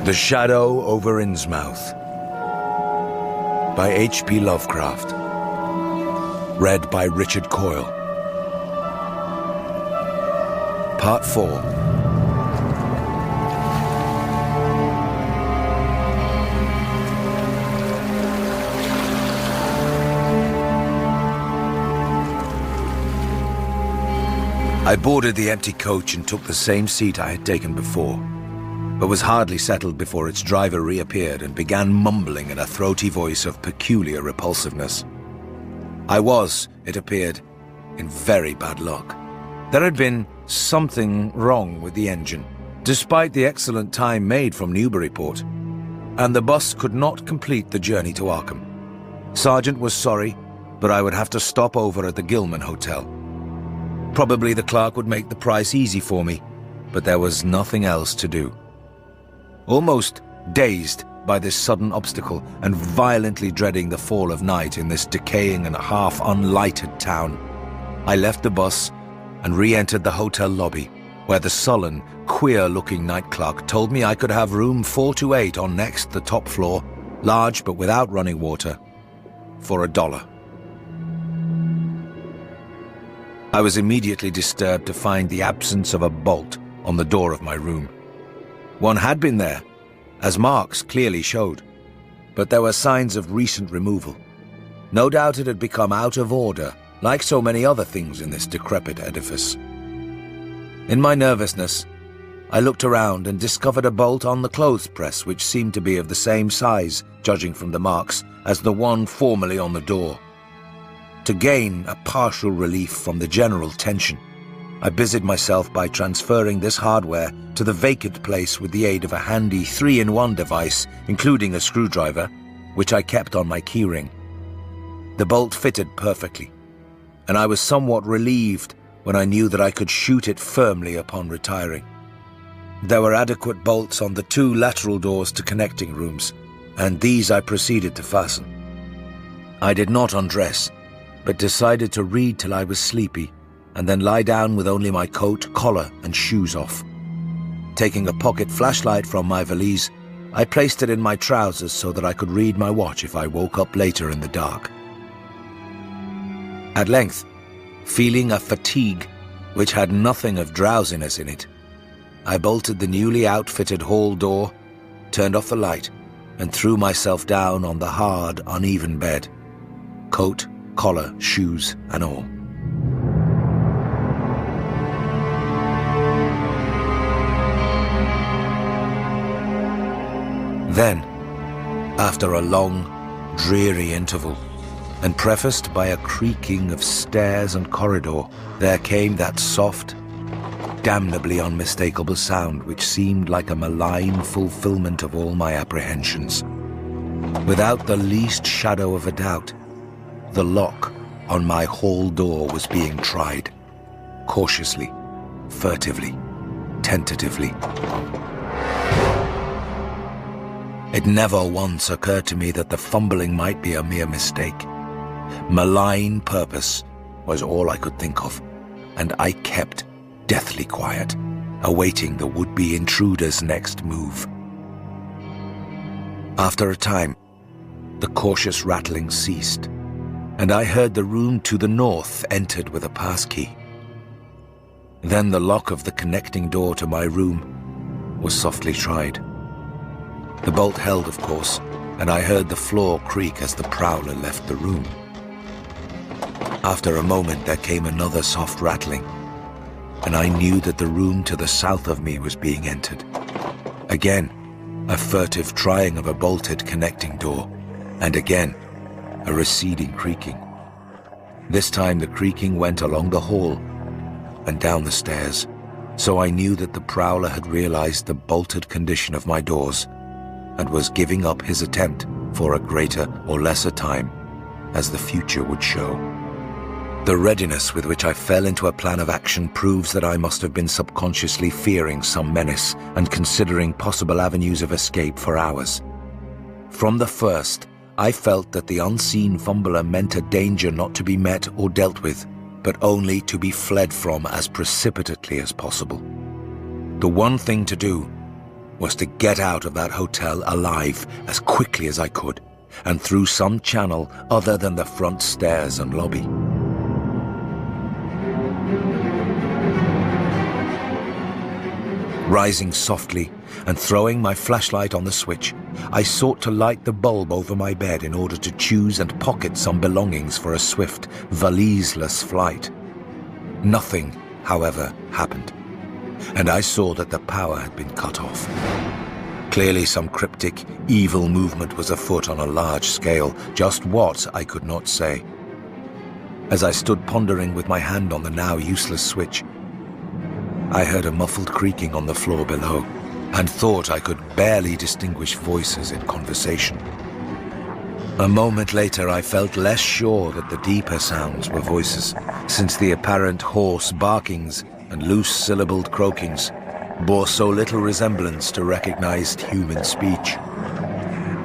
The Shadow over Innsmouth by H.P. Lovecraft. Read by Richard Coyle. Part 4. I boarded the empty coach and took the same seat I had taken before, but was hardly settled before its driver reappeared and began mumbling in a throaty voice of peculiar repulsiveness. I was, it appeared, in very bad luck. There had been something wrong with the engine, despite the excellent time made from Newburyport, and the bus could not complete the journey to Arkham. Sergeant was sorry, but I would have to stop over at the Gilman Hotel. Probably the clerk would make the price easy for me, but there was nothing else to do. Almost dazed by this sudden obstacle and violently dreading the fall of night in this decaying and half-unlighted town, I left the bus and re-entered the hotel lobby, where the sullen, queer-looking night clerk told me I could have room 428 on next the top floor, large but without running water, for $1. I was immediately disturbed to find the absence of a bolt on the door of my room. One had been there, as marks clearly showed, but there were signs of recent removal. No doubt it had become out of order, like so many other things in this decrepit edifice. In my nervousness, I looked around and discovered a bolt on the clothes press which seemed to be of the same size, judging from the marks, as the one formerly on the door. To gain a partial relief from the general tension, I busied myself by transferring this hardware to the vacant place with the aid of a handy 3-in-1 device, including a screwdriver, which I kept on my keyring. The bolt fitted perfectly, and I was somewhat relieved when I knew that I could shoot it firmly upon retiring. There were adequate bolts on the 2 lateral doors to connecting rooms, and these I proceeded to fasten. I did not undress, but decided to read till I was sleepy, and then lie down with only my coat, collar, and shoes off. Taking a pocket flashlight from my valise, I placed it in my trousers so that I could read my watch if I woke up later in the dark. At length, feeling a fatigue which had nothing of drowsiness in it, I bolted the newly outfitted hall door, turned off the light, and threw myself down on the hard, uneven bed, coat, collar, shoes, and all. Then, after a long, dreary interval, and prefaced by a creaking of stairs and corridor, there came that soft, damnably unmistakable sound which seemed like a malign fulfillment of all my apprehensions. Without the least shadow of a doubt, the lock on my hall door was being tried, cautiously, furtively, tentatively. It never once occurred to me that the fumbling might be a mere mistake. Malign purpose was all I could think of, and I kept deathly quiet, awaiting the would-be intruder's next move. After a time, the cautious rattling ceased, and I heard the room to the north entered with a passkey. Then the lock of the connecting door to my room was softly tried. The bolt held, of course, and I heard the floor creak as the prowler left the room. After a moment there came another soft rattling, and I knew that the room to the south of me was being entered. Again, a furtive trying of a bolted connecting door, and again, a receding creaking. This time the creaking went along the hall and down the stairs, so I knew that the prowler had realized the bolted condition of my doors and was giving up his attempt for a greater or lesser time, as the future would show. The readiness with which I fell into a plan of action proves that I must have been subconsciously fearing some menace and considering possible avenues of escape for hours. From the first, I felt that the unseen fumbler meant a danger not to be met or dealt with, but only to be fled from as precipitately as possible. The one thing to do was to get out of that hotel alive as quickly as I could, and through some channel other than the front stairs and lobby. Rising softly and throwing my flashlight on the switch, I sought to light the bulb over my bed in order to choose and pocket some belongings for a swift, valiseless flight. Nothing, however, happened, and I saw that the power had been cut off. Clearly some cryptic, evil movement was afoot on a large scale, just what I could not say. As I stood pondering with my hand on the now useless switch, I heard a muffled creaking on the floor below, and thought I could barely distinguish voices in conversation. A moment later I felt less sure that the deeper sounds were voices, since the apparent hoarse barkings and loose-syllabled croakings bore so little resemblance to recognized human speech.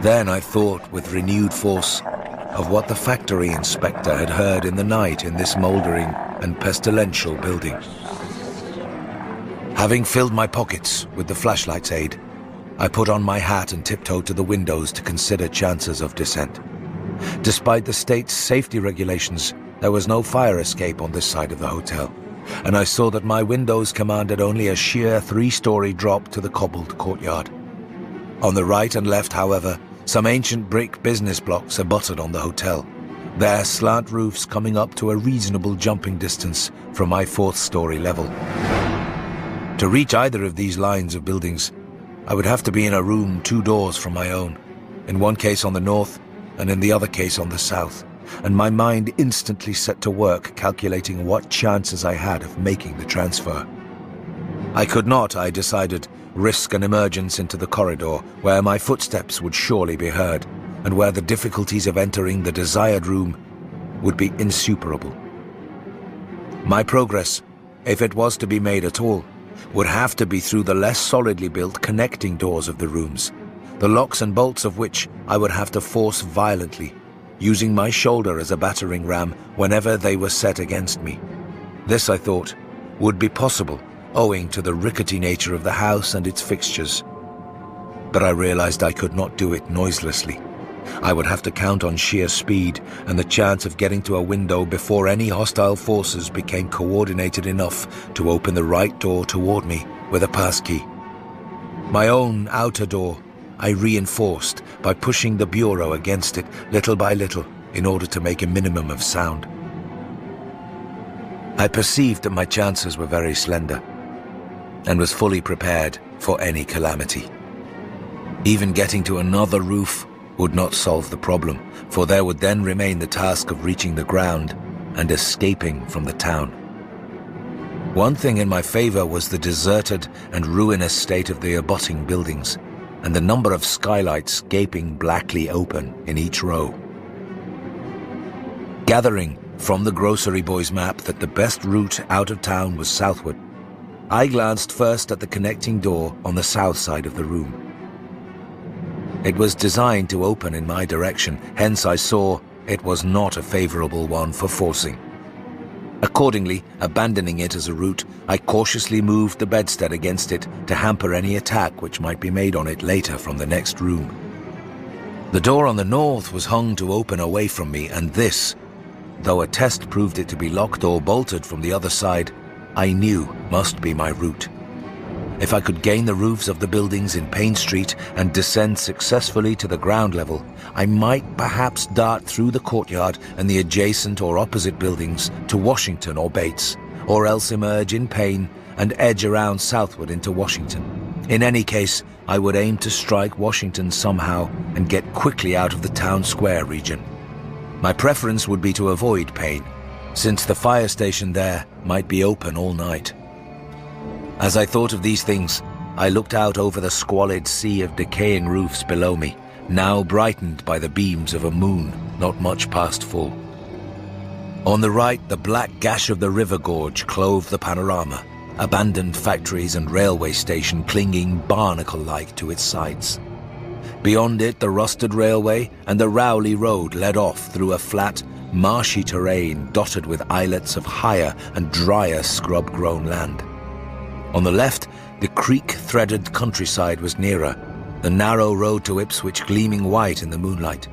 Then I thought with renewed force of what the factory inspector had heard in the night in this mouldering and pestilential building. Having filled my pockets with the flashlight's aid, I put on my hat and tiptoed to the windows to consider chances of descent. Despite the state's safety regulations, there was no fire escape on this side of the hotel, and I saw that my windows commanded only a sheer 3-story drop to the cobbled courtyard. On the right and left, however, some ancient brick business blocks abutted on the hotel, their slant roofs coming up to a reasonable jumping distance from my 4th-story level. To reach either of these lines of buildings, I would have to be in a room 2 doors from my own, in one case on the north and in the other case on the south, and my mind instantly set to work calculating what chances I had of making the transfer. I could not, I decided, risk an emergence into the corridor where my footsteps would surely be heard, and where the difficulties of entering the desired room would be insuperable. My progress, if it was to be made at all, would have to be through the less solidly built connecting doors of the rooms, the locks and bolts of which I would have to force violently, using my shoulder as a battering ram whenever they were set against me. This, I thought, would be possible owing to the rickety nature of the house and its fixtures. But I realized I could not do it noiselessly. I would have to count on sheer speed and the chance of getting to a window before any hostile forces became coordinated enough to open the right door toward me with a passkey. My own outer door I reinforced by pushing the bureau against it little by little in order to make a minimum of sound. I perceived that my chances were very slender and was fully prepared for any calamity. Even getting to another roof would not solve the problem, for there would then remain the task of reaching the ground and escaping from the town. One thing in my favor was the deserted and ruinous state of the abutting buildings, and the number of skylights gaping blackly open in each row. Gathering from the grocery boy's map that the best route out of town was southward, I glanced first at the connecting door on the south side of the room. It was designed to open in my direction, hence I saw it was not a favorable one for forcing. Accordingly, abandoning it as a route, I cautiously moved the bedstead against it to hamper any attack which might be made on it later from the next room. The door on the north was hung to open away from me, and this, though a test proved it to be locked or bolted from the other side, I knew must be my route. If I could gain the roofs of the buildings in Payne Street and descend successfully to the ground level, I might perhaps dart through the courtyard and the adjacent or opposite buildings to Washington or Bates, or else emerge in Payne and edge around southward into Washington. In any case, I would aim to strike Washington somehow and get quickly out of the town square region. My preference would be to avoid Payne, since the fire station there might be open all night. As I thought of these things, I looked out over the squalid sea of decaying roofs below me, now brightened by the beams of a moon not much past full. On the right, the black gash of the river gorge clove the panorama, abandoned factories and railway station clinging barnacle-like to its sides. Beyond it, the rusted railway and the Rowley Road led off through a flat, marshy terrain dotted with islets of higher and drier scrub-grown land. On the left, The creek-threaded countryside was nearer, the narrow road to Ipswich gleaming white in the moonlight.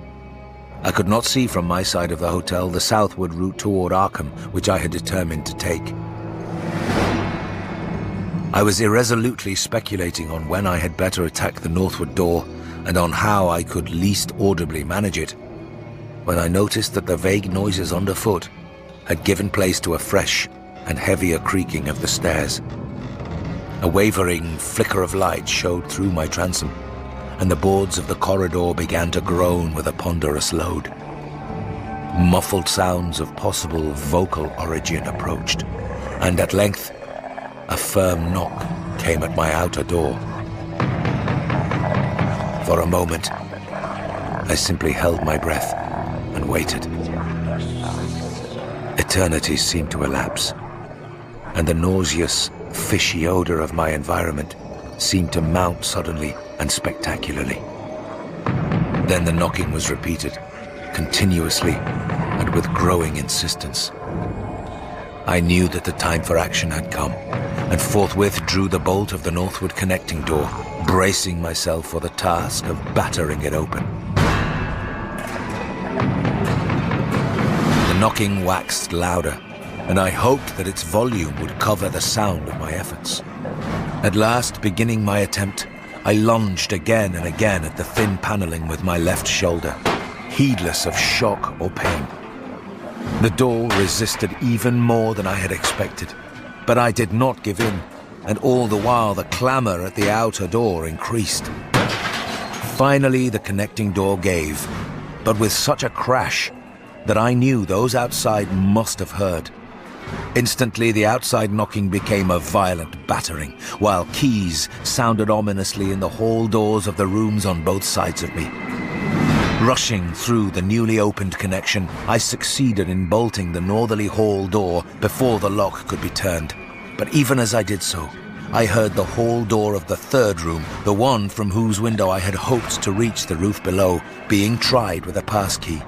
I could not see from my side of the hotel the southward route toward Arkham, which I had determined to take. I was irresolutely speculating on when I had better attack the northward door and on how I could least audibly manage it, when I noticed that the vague noises underfoot had given place to a fresh and heavier creaking of the stairs. A wavering flicker of light showed through my transom, and the boards of the corridor began to groan with a ponderous load. Muffled sounds of possible vocal origin approached, and at length a firm knock came at my outer door. For a moment, I simply held my breath and waited. Eternities seemed to elapse, and the nauseous, fishy odor of my environment seemed to mount suddenly and spectacularly. Then the knocking was repeated, continuously and with growing insistence. I knew that the time for action had come, and forthwith drew the bolt of the northward connecting door, bracing myself for the task of battering it open. The knocking waxed louder, and I hoped that its volume would cover the sound of my efforts. At last, beginning my attempt, I lunged again and again at the thin paneling with my left shoulder, heedless of shock or pain. The door resisted even more than I had expected, but I did not give in, and all the while the clamor at the outer door increased. Finally, the connecting door gave, but with such a crash that I knew those outside must have heard. Instantly, the outside knocking became a violent battering, while keys sounded ominously in the hall doors of the rooms on both sides of me. Rushing through the newly opened connection, I succeeded in bolting the northerly hall door before the lock could be turned. But even as I did so, I heard the hall door of the third room, the one from whose window I had hoped to reach the roof below, being tried with a passkey.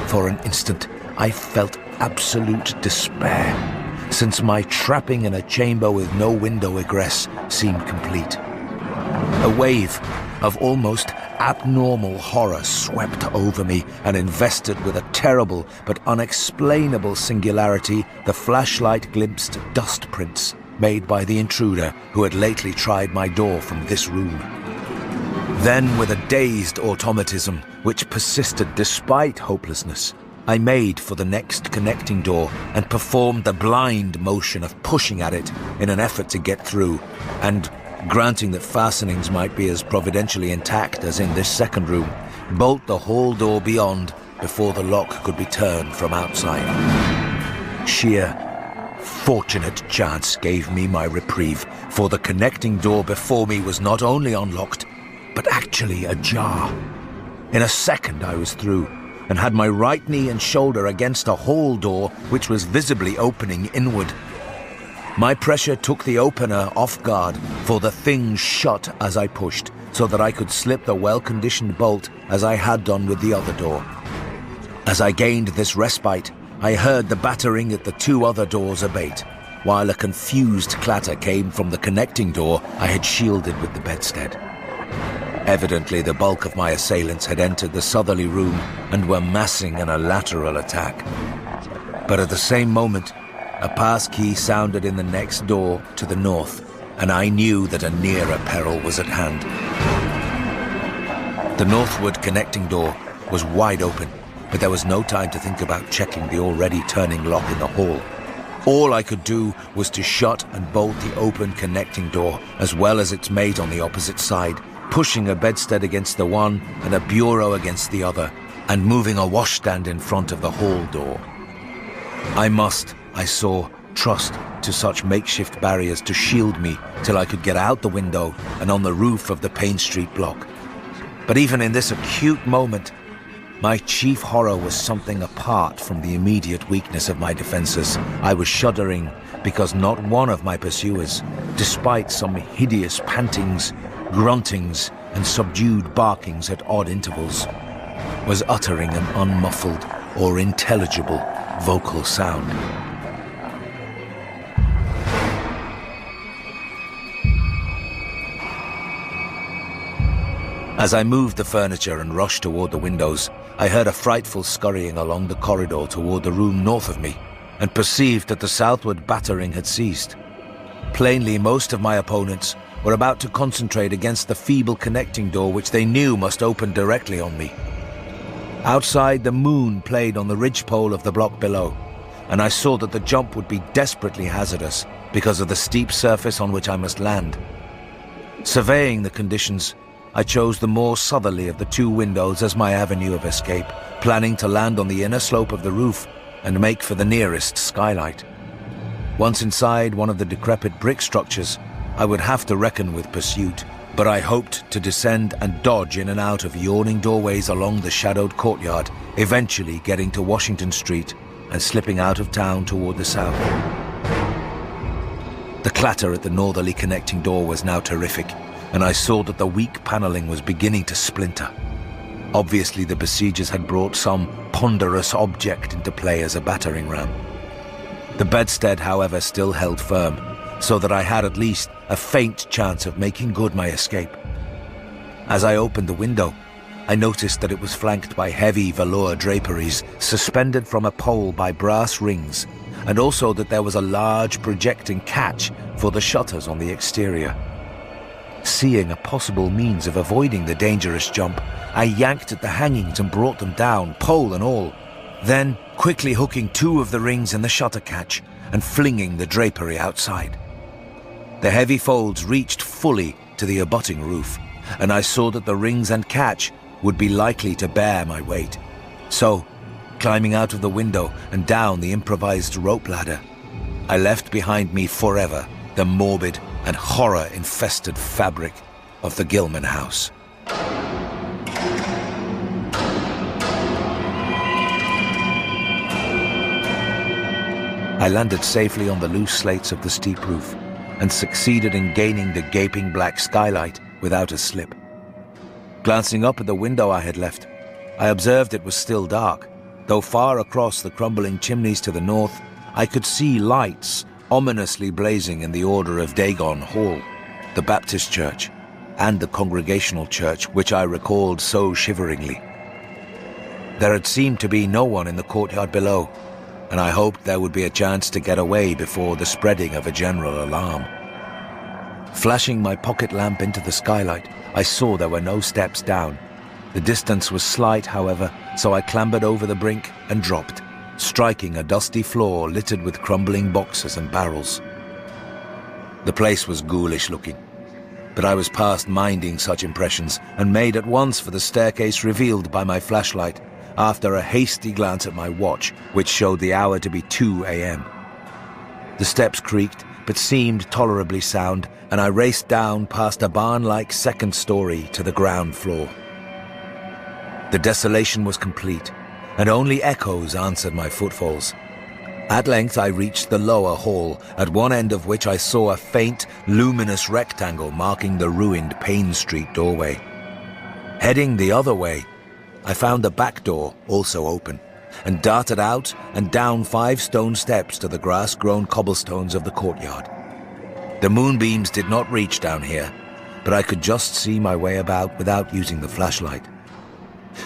For an instant, I felt absolute despair, since my trapping in a chamber with no window egress seemed complete. A wave of almost abnormal horror swept over me and invested with a terrible but unexplainable singularity the flashlight glimpsed dust prints made by the intruder who had lately tried my door from this room. Then, with a dazed automatism which persisted despite hopelessness, I made for the next connecting door and performed the blind motion of pushing at it in an effort to get through, and, granting that fastenings might be as providentially intact as in this second room, bolt the hall door beyond before the lock could be turned from outside. Sheer, fortunate chance gave me my reprieve, for the connecting door before me was not only unlocked, but actually ajar. In a second I was through, and had my right knee and shoulder against a hall door which was visibly opening inward. My pressure took the opener off guard, for the thing shut as I pushed, so that I could slip the well-conditioned bolt as I had done with the other door. As I gained this respite, I heard the battering at the two other doors abate, while a confused clatter came from the connecting door I had shielded with the bedstead. Evidently, the bulk of my assailants had entered the southerly room and were massing in a lateral attack. But at the same moment, a passkey sounded in the next door to the north, and I knew that a nearer peril was at hand. The northward connecting door was wide open, but there was no time to think about checking the already turning lock in the hall. All I could do was to shut and bolt the open connecting door, as well as its mate on the opposite side, pushing a bedstead against the one and a bureau against the other, and moving a washstand in front of the hall door. I must, I saw, trust to such makeshift barriers to shield me till I could get out the window and on the roof of the Payne Street block. But even in this acute moment, my chief horror was something apart from the immediate weakness of my defenses. I was shuddering because not one of my pursuers, despite some hideous pantings, gruntings, and subdued barkings at odd intervals, was uttering an unmuffled or intelligible vocal sound. As I moved the furniture and rushed toward the windows, I heard a frightful scurrying along the corridor toward the room north of me, and perceived that the southward battering had ceased. Plainly, most of my opponents were about to concentrate against the feeble connecting door which they knew must open directly on me. Outside, the moon played on the ridgepole of the block below, and I saw that the jump would be desperately hazardous because of the steep surface on which I must land. Surveying the conditions, I chose the more southerly of the two windows as my avenue of escape, planning to land on the inner slope of the roof and make for the nearest skylight. Once inside one of the decrepit brick structures, I would have to reckon with pursuit, but I hoped to descend and dodge in and out of yawning doorways along the shadowed courtyard, eventually getting to Washington Street and slipping out of town toward the south. The clatter at the northerly connecting door was now terrific, and I saw that the weak paneling was beginning to splinter. Obviously, the besiegers had brought some ponderous object into play as a battering ram. The bedstead, however, still held firm, so that I had at least a faint chance of making good my escape. As I opened the window, I noticed that it was flanked by heavy velour draperies suspended from a pole by brass rings, and also that there was a large projecting catch for the shutters on the exterior. Seeing a possible means of avoiding the dangerous jump, I yanked at the hangings and brought them down, pole and all, then quickly hooking two of the rings in the shutter catch and flinging the drapery outside. The heavy folds reached fully to the abutting roof, and I saw that the rings and catch would be likely to bear my weight. So, climbing out of the window and down the improvised rope ladder, I left behind me forever the morbid and horror-infested fabric of the Gilman house. I landed safely on the loose slates of the steep roof and succeeded in gaining the gaping black skylight without a slip. Glancing up at the window I had left, I observed it was still dark, though far across the crumbling chimneys to the north, I could see lights ominously blazing in the order of Dagon Hall, the Baptist church, and the Congregational church which I recalled so shiveringly. There had seemed to be no one in the courtyard below, and I hoped there would be a chance to get away before the spreading of a general alarm. Flashing my pocket lamp into the skylight, I saw there were no steps down. The distance was slight, however, so I clambered over the brink and dropped, striking a dusty floor littered with crumbling boxes and barrels. The place was ghoulish looking, but I was past minding such impressions and made at once for the staircase revealed by my flashlight, after a hasty glance at my watch, which showed the hour to be 2 a.m. The steps creaked, but seemed tolerably sound, and I raced down past a barn-like second story to the ground floor. The desolation was complete, and only echoes answered my footfalls. At length I reached the lower hall, at one end of which I saw a faint, luminous rectangle marking the ruined Payne Street doorway. Heading the other way, I found the back door also open, and darted out and down 5 stone steps to the grass-grown cobblestones of the courtyard. The moonbeams did not reach down here, but I could just see my way about without using the flashlight.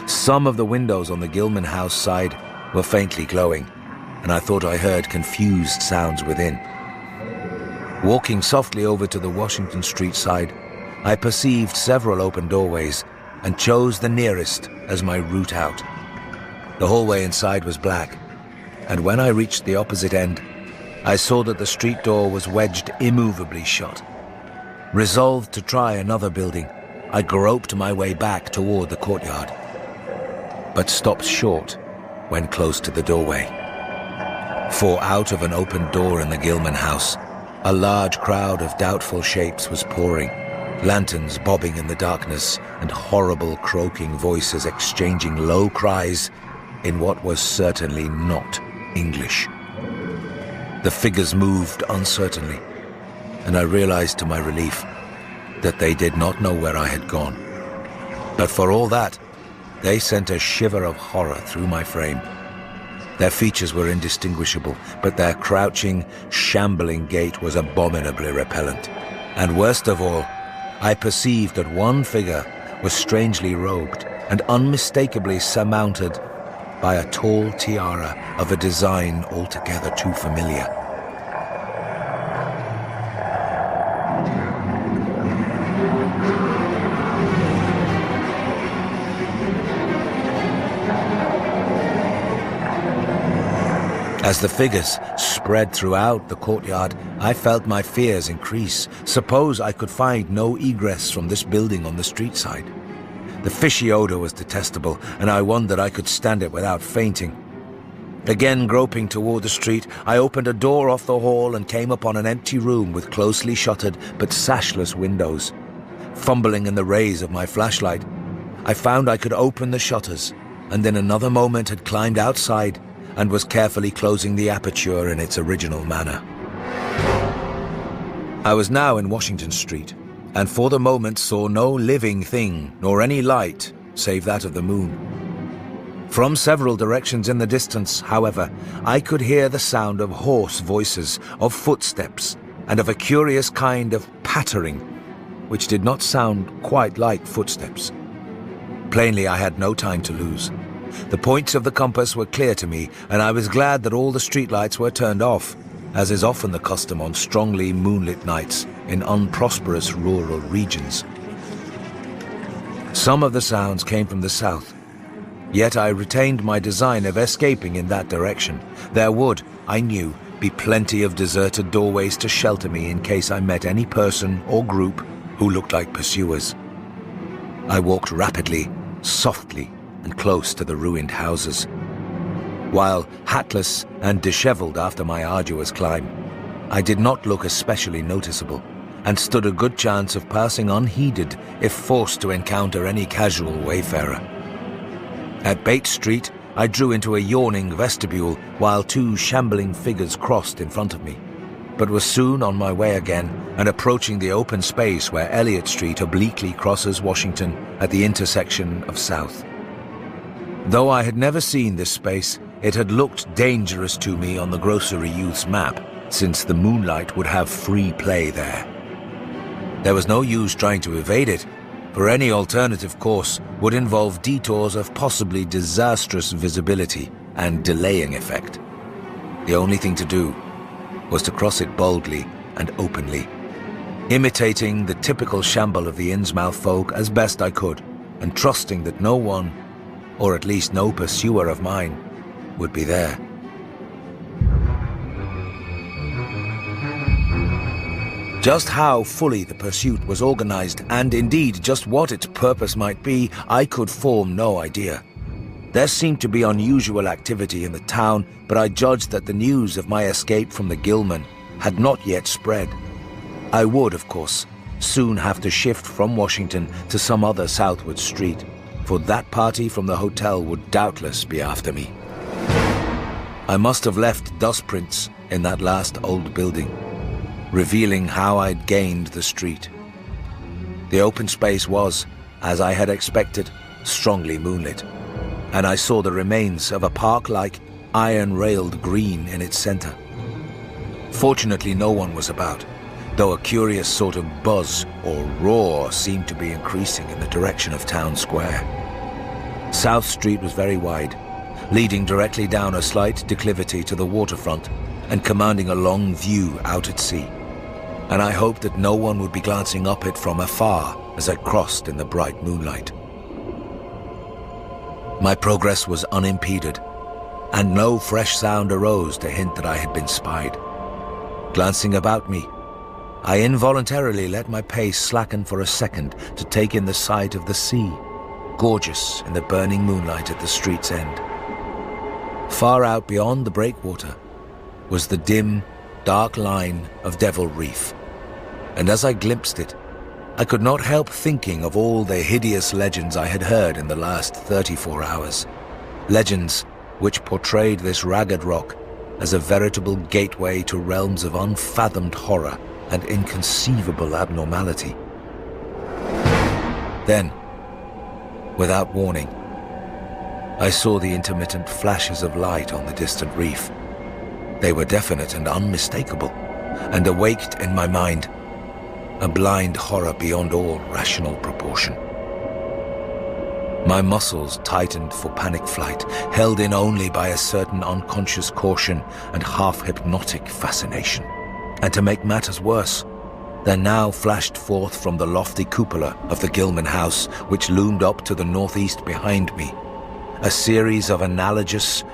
Some of the windows on the Gilman house side were faintly glowing, and I thought I heard confused sounds within. Walking softly over to the Washington Street side, I perceived several open doorways and chose the nearest as my route out. The hallway inside was black, and when I reached the opposite end, I saw that the street door was wedged immovably shut. Resolved to try another building, I groped my way back toward the courtyard, but stopped short when close to the doorway. For out of an open door in the Gilman house, a large crowd of doubtful shapes was pouring, lanterns bobbing in the darkness and horrible croaking voices exchanging low cries in what was certainly not English. The figures moved uncertainly, and I realized to my relief that they did not know where I had gone. But for all that, they sent a shiver of horror through my frame. Their features were indistinguishable, but their crouching, shambling gait was abominably repellent. And worst of all, I perceived that one figure was strangely robed and unmistakably surmounted by a tall tiara of a design altogether too familiar. As the figures spread throughout the courtyard, I felt my fears increase. Suppose I could find no egress from this building on the street side. The fishy odor was detestable, and I wondered I could stand it without fainting. Again groping toward the street, I opened a door off the hall and came upon an empty room with closely shuttered but sashless windows. Fumbling in the rays of my flashlight, I found I could open the shutters, and in another moment had climbed outside and was carefully closing the aperture in its original manner. I was now in Washington Street, and for the moment saw no living thing nor any light save that of the moon. From several directions in the distance, however, I could hear the sound of hoarse voices, of footsteps, and of a curious kind of pattering, which did not sound quite like footsteps. Plainly, I had no time to lose. The points of the compass were clear to me, and I was glad that all the streetlights were turned off, as is often the custom on strongly moonlit nights in unprosperous rural regions. Some of the sounds came from the south, yet I retained my design of escaping in that direction. There would, I knew, be plenty of deserted doorways to shelter me in case I met any person or group who looked like pursuers. I walked rapidly, softly, and close to the ruined houses. While hatless and disheveled after my arduous climb, I did not look especially noticeable, and stood a good chance of passing unheeded if forced to encounter any casual wayfarer. At Bates Street, I drew into a yawning vestibule while two shambling figures crossed in front of me, but was soon on my way again and approaching the open space where Elliott Street obliquely crosses Washington at the intersection of South. Though I had never seen this space, it had looked dangerous to me on the grocery youth's map, since the moonlight would have free play there. There was no use trying to evade it, for any alternative course would involve detours of possibly disastrous visibility and delaying effect. The only thing to do was to cross it boldly and openly, imitating the typical shamble of the Innsmouth folk as best I could, and trusting that no one, or at least no pursuer of mine, would be there. Just how fully the pursuit was organized, and indeed just what its purpose might be, I could form no idea. There seemed to be unusual activity in the town, but I judged that the news of my escape from the Gilman had not yet spread. I would, of course, soon have to shift from Washington to some other southward street, for that party from the hotel would doubtless be after me. I must have left dust prints in that last old building, revealing how I'd gained the street. The open space was, as I had expected, strongly moonlit, and I saw the remains of a park-like, iron-railed green in its center. Fortunately, no one was about, though a curious sort of buzz or roar seemed to be increasing in the direction of Town Square. South Street was very wide, leading directly down a slight declivity to the waterfront and commanding a long view out at sea, and I hoped that no one would be glancing up it from afar as I crossed in the bright moonlight. My progress was unimpeded, and no fresh sound arose to hint that I had been spied. Glancing about me, I involuntarily let my pace slacken for a second to take in the sight of the sea, gorgeous in the burning moonlight at the street's end. Far out beyond the breakwater was the dim, dark line of Devil Reef, and as I glimpsed it, I could not help thinking of all the hideous legends I had heard in the last 34 hours. Legends which portrayed this ragged rock as a veritable gateway to realms of unfathomed horror and inconceivable abnormality. Then, without warning, I saw the intermittent flashes of light on the distant reef. They were definite and unmistakable, and awaked in my mind a blind horror beyond all rational proportion. My muscles tightened for panic flight, held in only by a certain unconscious caution and half-hypnotic fascination. And to make matters worse, there now flashed forth from the lofty cupola of the Gilman house, which loomed up to the northeast behind me, a series of analogous,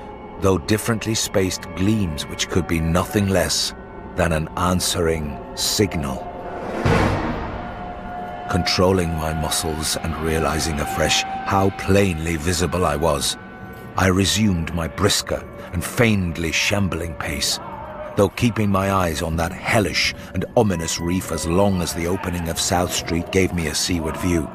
though differently spaced gleams which could be nothing less than an answering signal. Controlling my muscles and realizing afresh how plainly visible I was, I resumed my brisker and feignedly shambling pace, though keeping my eyes on that hellish and ominous reef as long as the opening of South Street gave me a seaward view.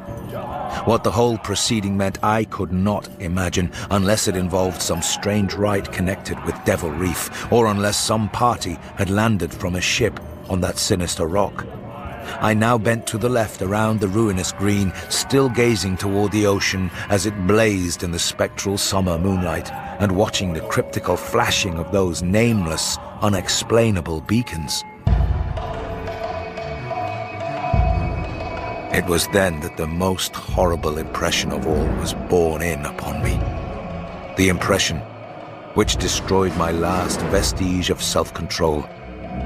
What the whole proceeding meant I could not imagine, unless it involved some strange rite connected with Devil Reef, or unless some party had landed from a ship on that sinister rock. I now bent to the left around the ruinous green, still gazing toward the ocean as it blazed in the spectral summer moonlight, and watching the cryptical flashing of those nameless, unexplainable beacons. It was then that the most horrible impression of all was borne in upon me. The impression which destroyed my last vestige of self-control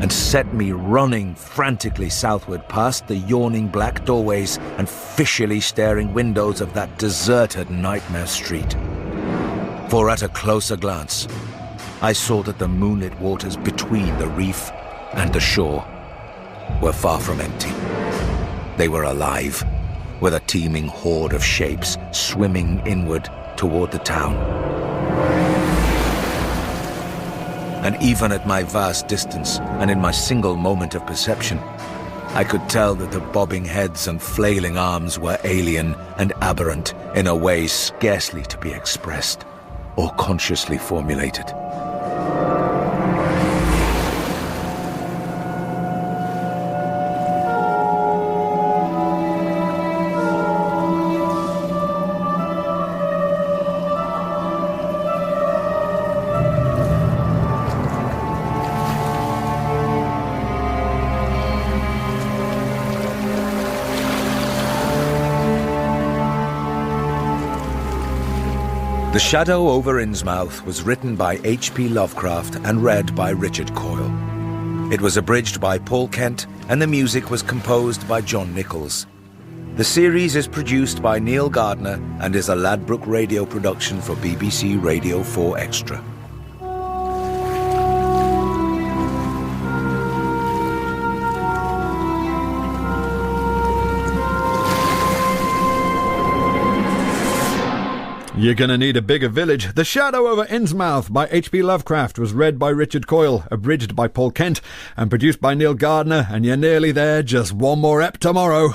and set me running frantically southward past the yawning black doorways and fishily staring windows of that deserted nightmare street. For at a closer glance, I saw that the moonlit waters between the reef and the shore were far from empty. They were alive, with a teeming horde of shapes swimming inward toward the town. And even at my vast distance, and in my single moment of perception, I could tell that the bobbing heads and flailing arms were alien and aberrant in a way scarcely to be expressed or consciously formulated. The Shadow over Innsmouth was written by H.P. Lovecraft and read by Richard Coyle. It was abridged by Paul Kent, and the music was composed by John Nichols. The series is produced by Neil Gardner and is a Ladbroke Radio production for BBC Radio 4 Extra. You're gonna need a bigger village. The Shadow over Innsmouth by H.P. Lovecraft was read by Richard Coyle, abridged by Paul Kent, and produced by Neil Gardner, and you're nearly there, just one more ep tomorrow.